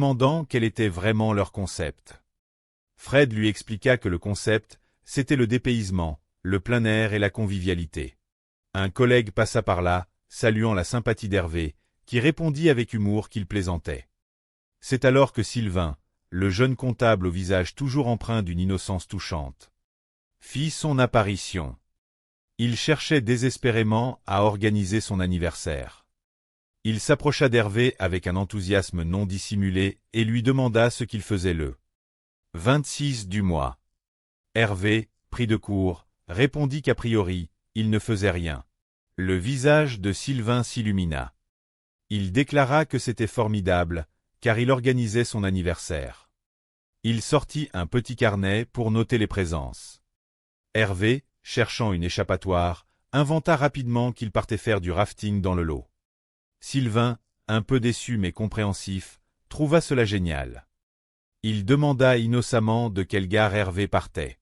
demandant quel était vraiment leur concept. Fred lui expliqua que le concept, c'était le dépaysement, le plein air et la convivialité. Un collègue passa par là, saluant la sympathie d'Hervé, qui répondit avec humour qu'il plaisantait. C'est alors que Sylvain, le jeune comptable au visage toujours empreint d'une innocence touchante, fit son apparition. Il cherchait désespérément à organiser son anniversaire. Il s'approcha d'Hervé avec un enthousiasme non dissimulé et lui demanda ce qu'il faisait le 26 du mois. Hervé, pris de court, répondit qu'a priori, il ne faisait rien. Le visage de Sylvain s'illumina. Il déclara que c'était formidable, car il organisait son anniversaire. Il sortit un petit carnet pour noter les présences. Hervé, cherchant une échappatoire, inventa rapidement qu'il partait faire du rafting dans le Lot. Sylvain, un peu déçu mais compréhensif, trouva cela génial. Il demanda innocemment de quelle gare Hervé partait.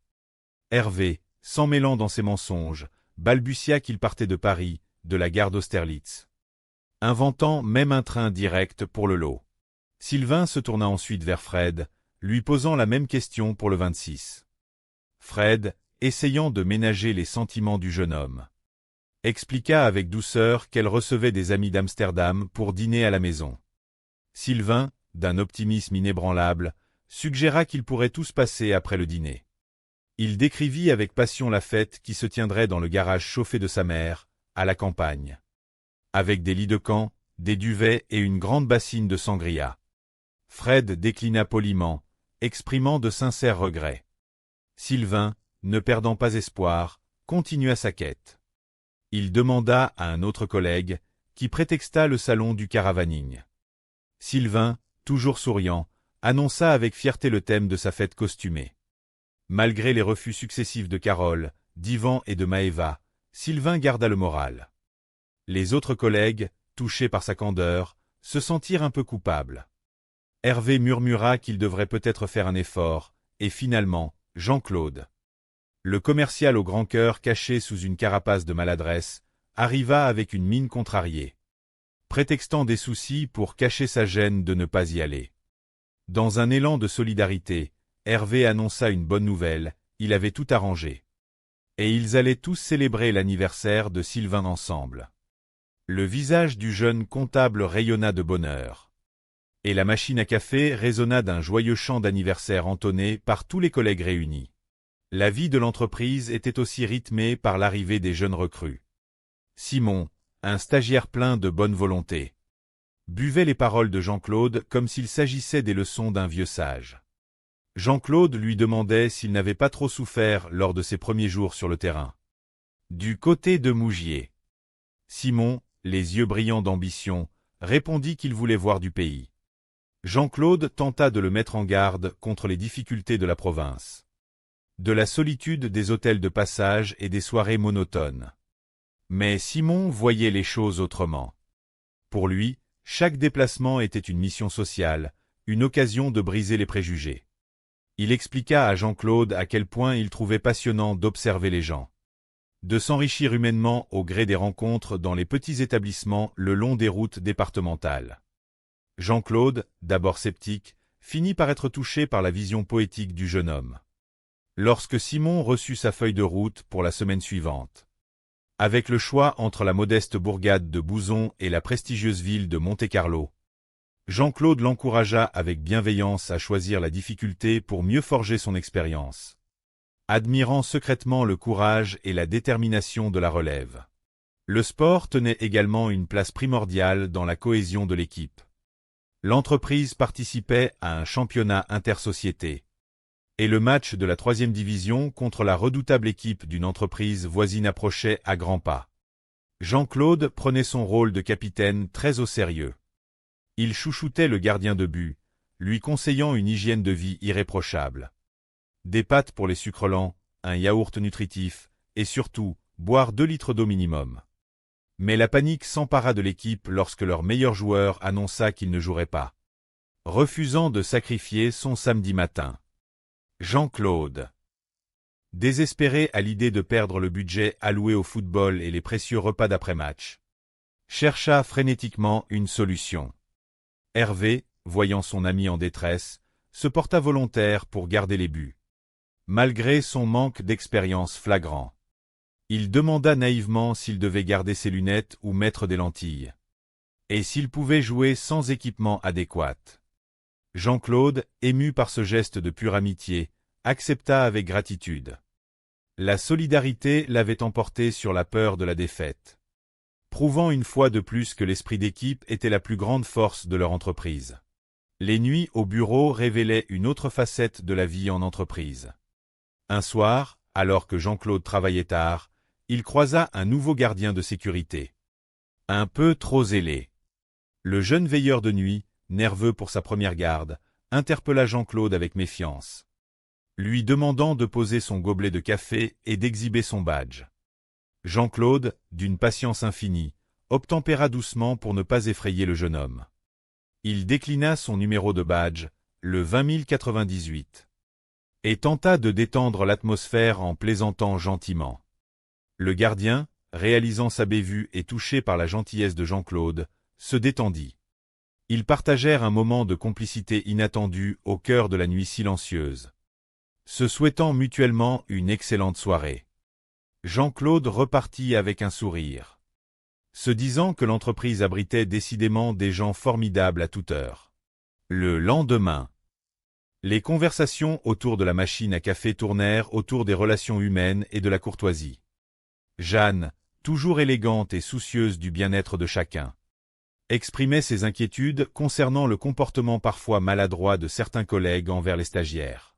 Hervé, s'en mêlant dans ses mensonges, balbutia qu'il partait de Paris, de la gare d'Austerlitz, inventant même un train direct pour le Lot. Sylvain se tourna ensuite vers Fred, lui posant la même question pour le 26. Fred, essayant de ménager les sentiments du jeune homme, expliqua avec douceur qu'elle recevait des amis d'Amsterdam pour dîner à la maison. Sylvain, d'un optimisme inébranlable, suggéra qu'ils pourraient tous passer après le dîner. Il décrivit avec passion la fête qui se tiendrait dans le garage chauffé de sa mère, à la campagne, avec des lits de camp, des duvets et une grande bassine de sangria. Fred déclina poliment, exprimant de sincères regrets. Sylvain, ne perdant pas espoir, continua sa quête. Il demanda à un autre collègue, qui prétexta le salon du caravaning. Sylvain, toujours souriant, annonça avec fierté le thème de sa fête costumée. Malgré les refus successifs de Carole, d'Yvan et de Maëva, Sylvain garda le moral. Les autres collègues, touchés par sa candeur, se sentirent un peu coupables. Hervé murmura qu'il devrait peut-être faire un effort, et finalement, Jean-Claude, le commercial au grand cœur caché sous une carapace de maladresse, arriva avec une mine contrariée, prétextant des soucis pour cacher sa gêne de ne pas y aller. Dans un élan de solidarité, Hervé annonça une bonne nouvelle, il avait tout arrangé. Et ils allaient tous célébrer l'anniversaire de Sylvain ensemble. Le visage du jeune comptable rayonna de bonheur. Et la machine à café résonna d'un joyeux chant d'anniversaire entonné par tous les collègues réunis. La vie de l'entreprise était aussi rythmée par l'arrivée des jeunes recrues. Simon, un stagiaire plein de bonne volonté, buvait les paroles de Jean-Claude comme s'il s'agissait des leçons d'un vieux sage. Jean-Claude lui demandait s'il n'avait pas trop souffert lors de ses premiers jours sur le terrain. Du côté de Mougier, Simon, les yeux brillants d'ambition, répondit qu'il voulait voir du pays. Jean-Claude tenta de le mettre en garde contre les difficultés de la province, de la solitude des hôtels de passage et des soirées monotones. Mais Simon voyait les choses autrement. Pour lui, chaque déplacement était une mission sociale, une occasion de briser les préjugés. Il expliqua à Jean-Claude à quel point il trouvait passionnant d'observer les gens, de s'enrichir humainement au gré des rencontres dans les petits établissements le long des routes départementales. Jean-Claude, d'abord sceptique, finit par être touché par la vision poétique du jeune homme. Lorsque Simon reçut sa feuille de route pour la semaine suivante, avec le choix entre la modeste bourgade de Bouzon et la prestigieuse ville de Monte-Carlo, Jean-Claude l'encouragea avec bienveillance à choisir la difficulté pour mieux forger son expérience, admirant secrètement le courage et la détermination de la relève. Le sport tenait également une place primordiale dans la cohésion de l'équipe. L'entreprise participait à un championnat intersociété, et le match de la 3e division contre la redoutable équipe d'une entreprise voisine approchait à grands pas. Jean-Claude prenait son rôle de capitaine très au sérieux. Il chouchoutait le gardien de but, lui conseillant une hygiène de vie irréprochable. Des pâtes pour les sucres lents, un yaourt nutritif, et surtout, boire 2 litres d'eau minimum. Mais la panique s'empara de l'équipe lorsque leur meilleur joueur annonça qu'il ne jouerait pas, refusant de sacrifier son samedi matin. Jean-Claude, désespéré à l'idée de perdre le budget alloué au football et les précieux repas d'après-match, chercha frénétiquement une solution. Hervé, voyant son ami en détresse, se porta volontaire pour garder les buts. Malgré son manque d'expérience flagrant. Il demanda naïvement s'il devait garder ses lunettes ou mettre des lentilles. Et s'il pouvait jouer sans équipement adéquat. Jean-Claude, ému par ce geste de pure amitié, accepta avec gratitude. La solidarité l'avait emporté sur la peur de la défaite. Prouvant une fois de plus que l'esprit d'équipe était la plus grande force de leur entreprise. Les nuits au bureau révélaient une autre facette de la vie en entreprise. Un soir, alors que Jean-Claude travaillait tard, il croisa un nouveau gardien de sécurité. Un peu trop zélé. Le jeune veilleur de nuit, nerveux pour sa première garde, interpella Jean-Claude avec méfiance, lui demandant de poser son gobelet de café et d'exhiber son badge. Jean-Claude, d'une patience infinie, obtempéra doucement pour ne pas effrayer le jeune homme. Il déclina son numéro de badge, le 20098, et tenta de détendre l'atmosphère en plaisantant gentiment. Le gardien, réalisant sa bévue et touché par la gentillesse de Jean-Claude, se détendit. Ils partagèrent un moment de complicité inattendue au cœur de la nuit silencieuse, se souhaitant mutuellement une excellente soirée. Jean-Claude repartit avec un sourire, se disant que l'entreprise abritait décidément des gens formidables à toute heure. Le lendemain, les conversations autour de la machine à café tournèrent autour des relations humaines et de la courtoisie. Jeanne, toujours élégante et soucieuse du bien-être de chacun, exprimait ses inquiétudes concernant le comportement parfois maladroit de certains collègues envers les stagiaires.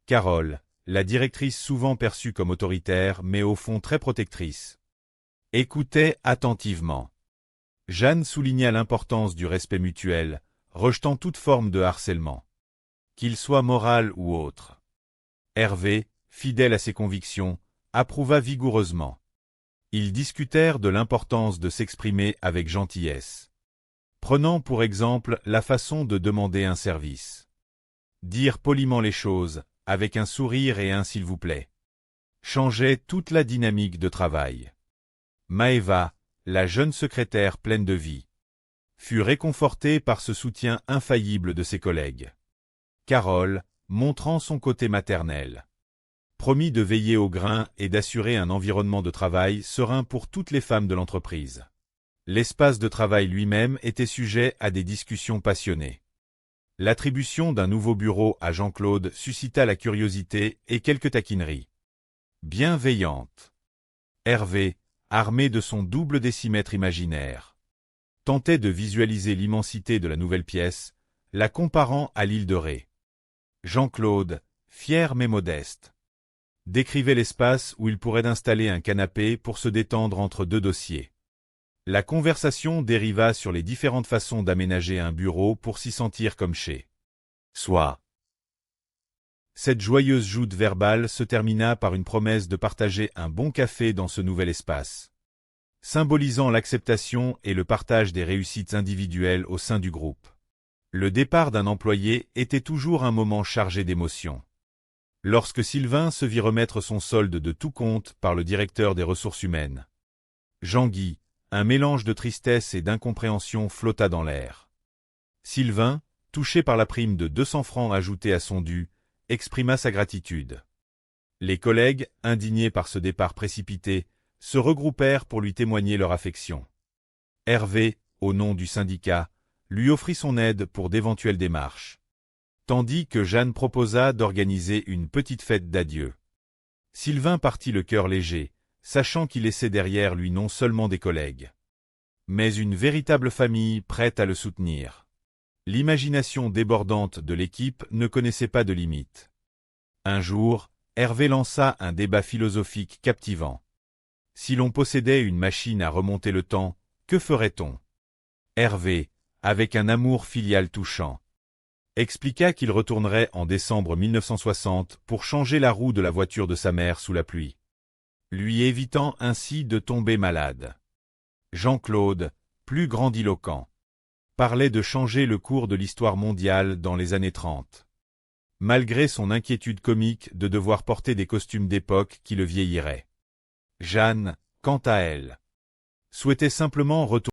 Carole, la directrice souvent perçue comme autoritaire mais au fond très protectrice, écoutait attentivement. Jeanne souligna l'importance du respect mutuel, rejetant toute forme de harcèlement, qu'il soit moral ou autre. Hervé, fidèle à ses convictions, approuva vigoureusement. Ils discutèrent de l'importance de s'exprimer avec gentillesse, prenant pour exemple la façon de demander un service. Dire poliment les choses, avec un sourire et un s'il vous plaît, changeait toute la dynamique de travail. Maëva, la jeune secrétaire pleine de vie, fut réconfortée par ce soutien infaillible de ses collègues. Carole, montrant son côté maternel, promit de veiller au grain et d'assurer un environnement de travail serein pour toutes les femmes de l'entreprise. L'espace de travail lui-même était sujet à des discussions passionnées. L'attribution d'un nouveau bureau à Jean-Claude suscita la curiosité et quelques taquineries bienveillantes. Hervé, armé de son double décimètre imaginaire, tentait de visualiser l'immensité de la nouvelle pièce, la comparant à l'île de Ré. Jean-Claude, fier mais modeste, décrivait l'espace où il pourrait installer un canapé pour se détendre entre deux dossiers. La conversation dériva sur les différentes façons d'aménager un bureau pour s'y sentir comme chez soi. Cette joyeuse joute verbale se termina par une promesse de partager un bon café dans ce nouvel espace, symbolisant l'acceptation et le partage des réussites individuelles au sein du groupe. Le départ d'un employé était toujours un moment chargé d'émotions. Lorsque Sylvain se vit remettre son solde de tout compte par le directeur des ressources humaines, Jean-Guy, un mélange de tristesse et d'incompréhension flotta dans l'air. Sylvain, touché par la prime de 200 francs ajoutée à son dû, exprima sa gratitude. Les collègues, indignés par ce départ précipité, se regroupèrent pour lui témoigner leur affection. Hervé, au nom du syndicat, lui offrit son aide pour d'éventuelles démarches, tandis que Jeanne proposa d'organiser une petite fête d'adieu. Sylvain partit le cœur léger, sachant qu'il laissait derrière lui non seulement des collègues, mais une véritable famille prête à le soutenir. L'imagination débordante de l'équipe ne connaissait pas de limite. Un jour, Hervé lança un débat philosophique captivant. Si l'on possédait une machine à remonter le temps, que ferait-on? Hervé, avec un amour filial touchant, expliqua qu'il retournerait en décembre 1960 pour changer la roue de la voiture de sa mère sous la pluie, lui évitant ainsi de tomber malade. Jean-Claude, plus grandiloquent, parlait de changer le cours de l'histoire mondiale dans les années 30. Malgré son inquiétude comique de devoir porter des costumes d'époque qui le vieilliraient. Jeanne, quant à elle, souhaitait simplement retourner